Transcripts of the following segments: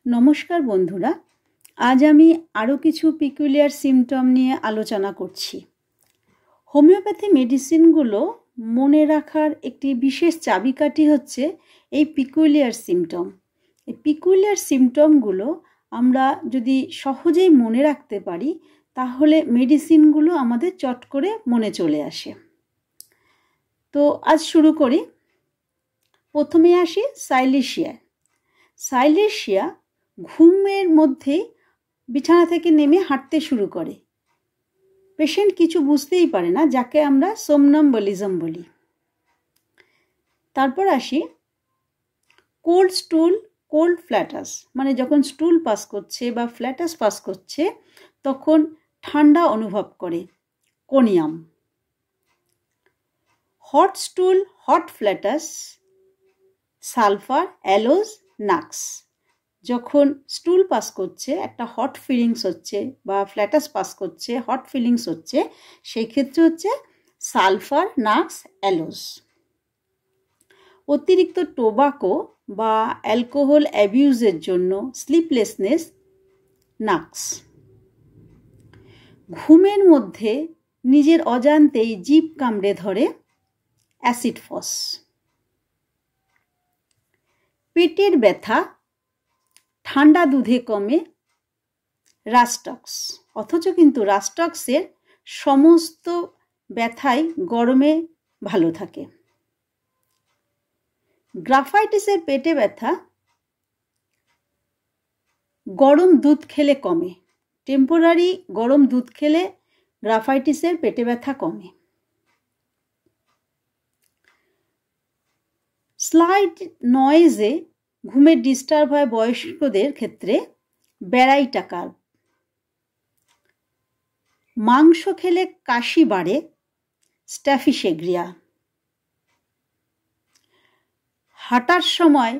নমস্কার বন্ধুরা, আজ আমি আরও কিছু পিকুলিয়ার সিমটম নিয়ে আলোচনা করছি। হোমিওপ্যাথি মেডিসিনগুলো মনে রাখার একটি বিশেষ চাবিকাঠি হচ্ছে এই পিকুলিয়ার সিমটম। এই পিকুলিয়ার সিমটমগুলো আমরা যদি সহজেই মনে রাখতে পারি তাহলে মেডিসিনগুলো আমাদের চট করে মনে চলে আসে। তো আজ শুরু করি। প্রথমে আসি সাইলেশিয়ায়। সাইলেশিয়া ঘুমের মধ্যেই বিছানা থেকে নেমে হাঁটতে শুরু করে। পেশেন্ট কিছু বুঝতেই পারে না, যাকে আমরা সোমনাম্বলিজম বলি। তারপর আসি কোল্ড স্টুল, কোল্ড ফ্ল্যাটাস, মানে যখন স্টুল পাস করছে বা ফ্ল্যাটাস পাস করছে তখন ঠান্ডা অনুভব করে, conium. Hot স্টুল, hot ফ্ল্যাটাস, sulphur, allows, নাক্স। যখন স্টুল পাস করছে একটা হট ফিলিংস হচ্ছে বা ফ্ল্যাটাস পাস করছে হট ফিলিংস হচ্ছে, সেই ক্ষেত্রে হচ্ছে সালফার, নাক্স, অ্যালোজ। অতিরিক্ত টোবাকো বা অ্যালকোহল অ্যাবিউজের জন্য স্লিপলেসনেস, নাক্স। ঘুমের মধ্যে নিজের অজান্তেই জিভ কামড়ে ধরে, অ্যাসিড ফস। পেটের ব্যথা ঠান্ডা দুধে কমে, রাস্টক্স। অথচ কিন্তু রাস্টক্সের সমস্ত ব্যথাই গরমে ভালো থাকে। গ্রাফাইটিসের পেটে ব্যথা গরম দুধ খেলে কমে। টেম্পোরারি গরম দুধ খেলে গ্রাফাইটিসের পেটে ব্যথা কমে। স্লাইট নয়েজে ঘুমের ডিস্টার্ব হয় বয়স্কদের ক্ষেত্রে, ব্যারাইটা কার্ভ। মাংস খেলে কাশি বাড়ে, স্ট্যাফিসেগ্রিয়া। হাঁটার সময়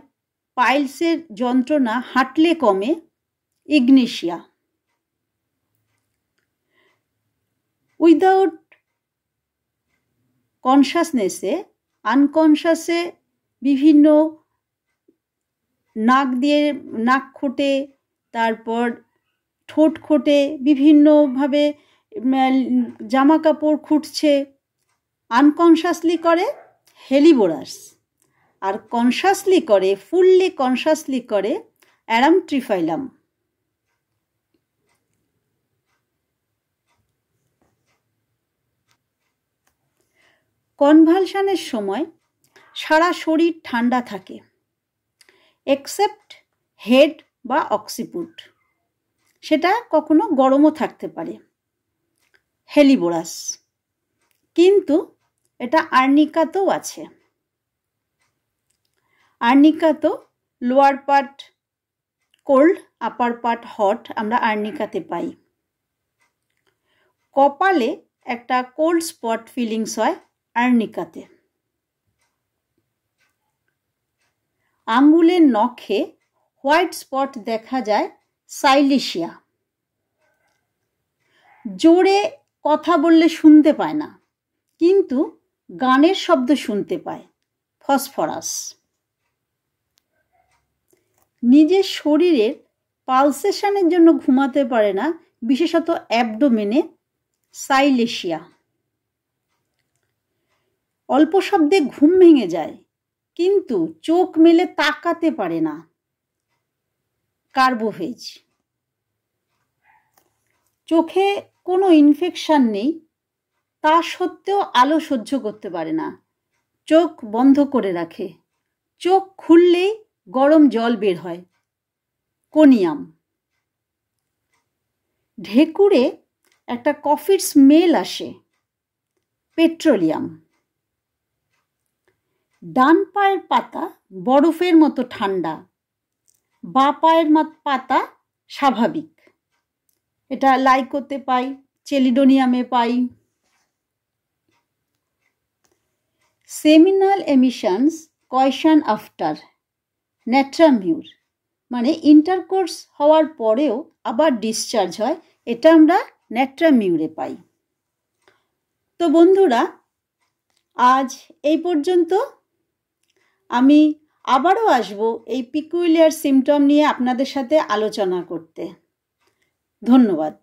পাইলসের যন্ত্রণা হাঁটলে কমে, ইগনেশিয়া। উইদাউট কনসাসনেসে, আনকনসাসে বিভিন্ন নাক দিয়ে নাক খোটে, তারপর ঠোঁট খোটে, বিভিন্নভাবে জামা কাপড় খুঁটছে, আনকনসাসলি করে হেলিবোরাস। আর কনসাসলি করে, ফুললি কনসাসলি করে অ্যারামট্রিফাইলাম। কনভালশনের সময় সারা শরীর ঠান্ডা থাকে, এক্সেপ্ট হেড বা অক্সিপুট। সেটা কখনো গরমও থাকতে পারে, হেলিবোরাস। কিন্তু এটা আর্নিকাতেও আছে। আর্নিকাতো lower part cold, upper part hot আমরা আর্নিকাতে পাই। কপালে একটা কোল্ড স্পট ফিলিংস হয় আর্নিকাতে। আঙ্গুলের নখে হোয়াইট স্পট দেখা যায়, সাইলেশিয়া। জোরে কথা বললে শুনতে পায় না, কিন্তু গানের শব্দ শুনতে পায়, ফসফরাস। নিজের শরীরের পালসেশনের জন্য ঘুমাতে পারে না, বিশেষত অ্যাবডোমেনে, সাইলেশিয়া। অল্প শব্দে ঘুম ভেঙে যায়, কিন্তু চোখ মেলে তাকাতে পারে না, কার্বোভেজ। চোখে কোনো ইনফেকশন নেই, তা সত্ত্বেও আলো সহ্য করতে পারে না, চোখ বন্ধ করে রাখে। চোখ খুললেই গরম জল বের হয়, কোনিয়াম। ঢেকুরে একটা কফির স্মেল আসে, পেট্রোলিয়াম। ডান পায়ের পাতা বরফের মতো ঠান্ডা, বাঁ পায়ের পাতা স্বাভাবিক। এটা লাইকোতে পাই, চেলিডোনিয়ামে পাই। সেমিনাল এমিশনস কয়শন আফটার, ন্যাট্রামিউর, মানে ইন্টারকোর্স হওয়ার পরেও আবার ডিসচার্জ হয়, এটা আমরা ন্যাট্রামিউরে পাই। তো বন্ধুরা, আজ এই পর্যন্ত। আমি আবারও আসবো এই পিকুলিয়ার সিমটম নিয়ে আপনাদের সাথে আলোচনা করতে। ধন্যবাদ।